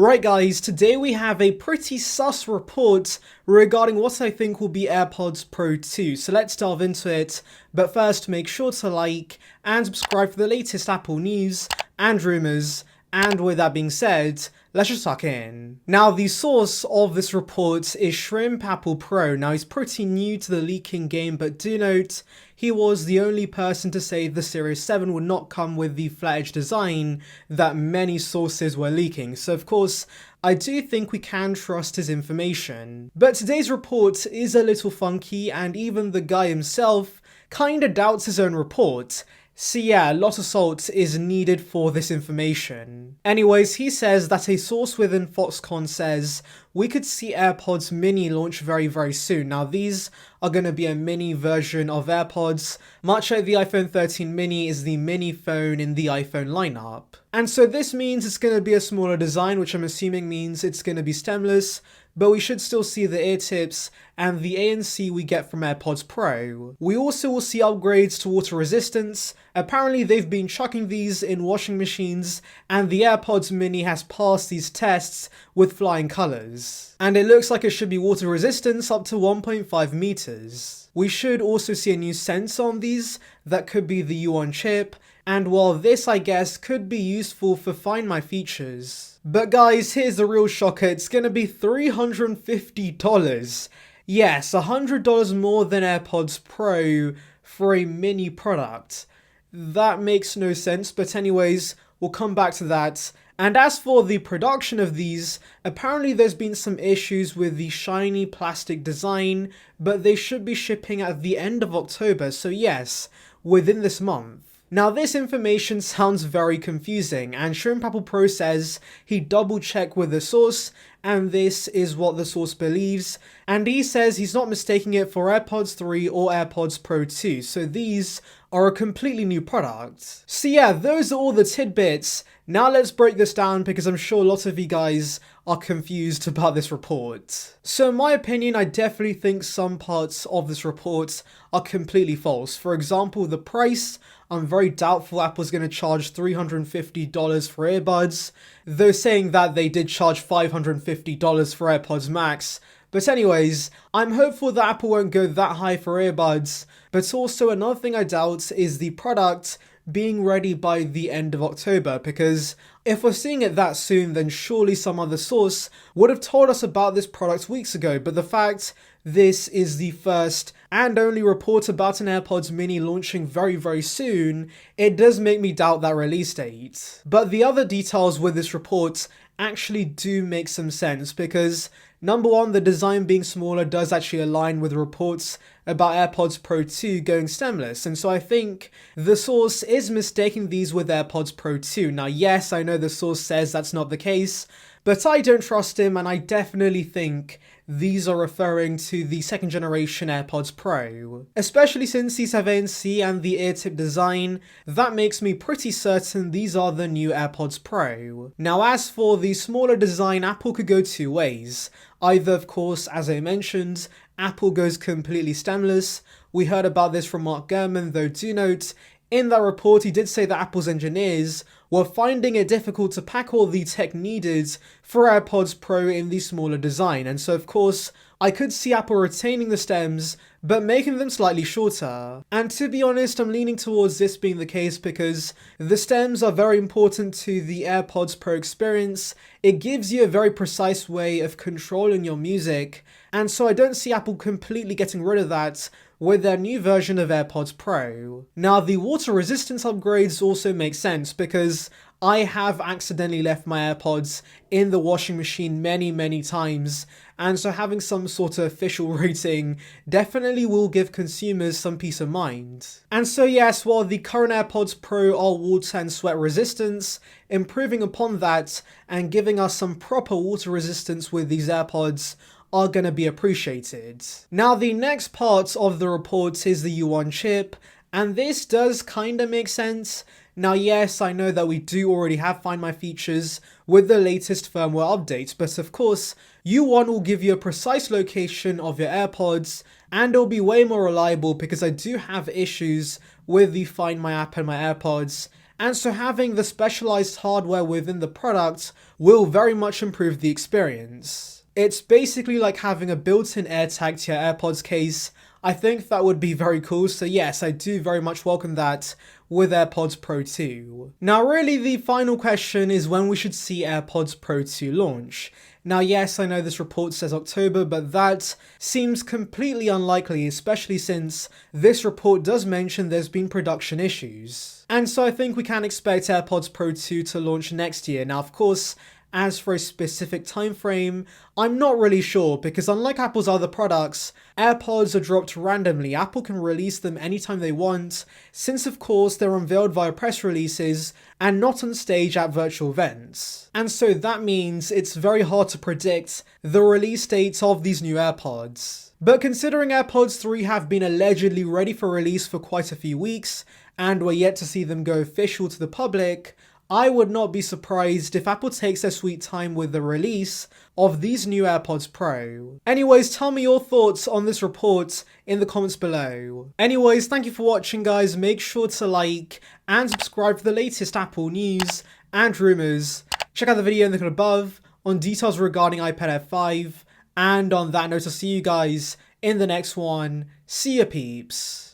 Right guys, today we have a pretty sus report regarding what I think will be AirPods Pro 2, so let's delve into it, but first make sure to like and subscribe for the latest Apple news and rumours, and with that being said, let's just tuck in. Now the source of this report is Shrimp Apple Pro. Now he's pretty new to the leaking game, but do note, he was the only person to say the Series 7 would not come with the flat edge design that many sources were leaking, so of course, I do think we can trust his information. But today's report is a little funky, and even the guy himself kinda doubts his own report. So yeah, a lot of salt is needed for this information. Anyways, he says that a source within Foxconn says we could see AirPods mini launch very soon. Now these are going to be a mini version of AirPods, much like the iPhone 13 mini is the mini phone in the iPhone lineup. And so this means it's going to be a smaller design, which I'm assuming means it's going to be stemless, but we should still see the ear tips and the ANC we get from AirPods Pro. We also will see upgrades to water resistance. Apparently they've been chucking these in washing machines, and the AirPods mini has passed these tests with flying colours. And it looks like it should be water resistance up to 1.5 meters. We should also see a new sensor on these that could be the U1 chip, and while this I guess could be useful for Find My features. But guys, here's the real shocker, it's gonna be $350. Yes, $100 more than AirPods Pro for a mini product. That makes no sense, but anyways, we'll come back to that. And as for the production of these, apparently there's been some issues with the shiny plastic design, but they should be shipping at the end of October, so yes, within this month. Now this information sounds very confusing, and Shrimp Apple Pro says he double checked with the source, and this is what the source believes, and he says he's not mistaking it for AirPods 3 or AirPods Pro 2, so these are a completely new product. So yeah, those are all the tidbits. Now let's break this down because I'm sure a lot of you guys are confused about this report. So in my opinion, I definitely think some parts of this report are completely false. For example, the price, I'm very doubtful Apple's going to charge $350 for earbuds, though saying that they did charge $550 for AirPods Max. But anyways, I'm hopeful that Apple won't go that high for earbuds, but also another thing I doubt is the product being ready by the end of October, because if we're seeing it that soon, then surely some other source would have told us about this product weeks ago, but the fact this is the first and only report about an AirPods mini launching very soon, it does make me doubt that release date. But the other details with this report actually do make some sense, because number one, the design being smaller does actually align with reports about AirPods Pro 2 going stemless, and so I think the source is mistaking these with AirPods Pro 2. Now yes, I know the source says that's not the case, but I don't trust him, and I definitely think these are referring to the second generation AirPods Pro. Especially since these have ANC and the ear tip design, that makes me pretty certain these are the new AirPods Pro. Now as for the smaller design, Apple could go two ways. Either, of course, as I mentioned, Apple goes completely stemless. We heard about this from Mark Gurman, though do note, in that report he did say that Apple's engineers were finding it difficult to pack all the tech needed for AirPods Pro in the smaller design, and so of course I could see Apple retaining the stems but making them slightly shorter. And to be honest, I'm leaning towards this being the case because the stems are very important to the AirPods Pro experience. It gives you a very precise way of controlling your music, and so I don't see Apple completely getting rid of that with their new version of AirPods Pro. Now the water resistance upgrades also make sense because I have accidentally left my AirPods in the washing machine many times, and so having some sort of official rating definitely will give consumers some peace of mind. And so yes, while the current AirPods Pro are water and sweat resistance, improving upon that and giving us some proper water resistance with these AirPods are going to be appreciated. Now the next part of the report is the U1 chip, and this does kinda make sense. Now yes, I know that we do already have Find My features with the latest firmware updates, but of course, U1 will give you a precise location of your AirPods, and it'll be way more reliable because I do have issues with the Find My app and my AirPods, and so having the specialized hardware within the product will very much improve the experience. It's basically like having a built-in AirTag to your AirPods case. I think that would be very cool, so yes, I do very much welcome that with AirPods Pro 2. Now really the final question is when we should see AirPods Pro 2 launch. Now yes, I know this report says October, but that seems completely unlikely, especially since this report does mention there's been production issues. And so I think we can expect AirPods Pro 2 to launch next year. Now of course, as for a specific time frame, I'm not really sure, because unlike Apple's other products, AirPods are dropped randomly. Apple can release them anytime they want, since of course they're unveiled via press releases and not on stage at virtual events. And so that means it's very hard to predict the release dates of these new AirPods. But considering AirPods 3 have been allegedly ready for release for quite a few weeks, and we're yet to see them go official to the public, I would not be surprised if Apple takes their sweet time with the release of these new AirPods Pro. Anyways, tell me your thoughts on this report in the comments below. Anyways, thank you for watching guys, make sure to like and subscribe for the latest Apple news and rumours. Check out the video in the link above on details regarding iPad Air 5, and on that note I'll see you guys in the next one. See ya peeps.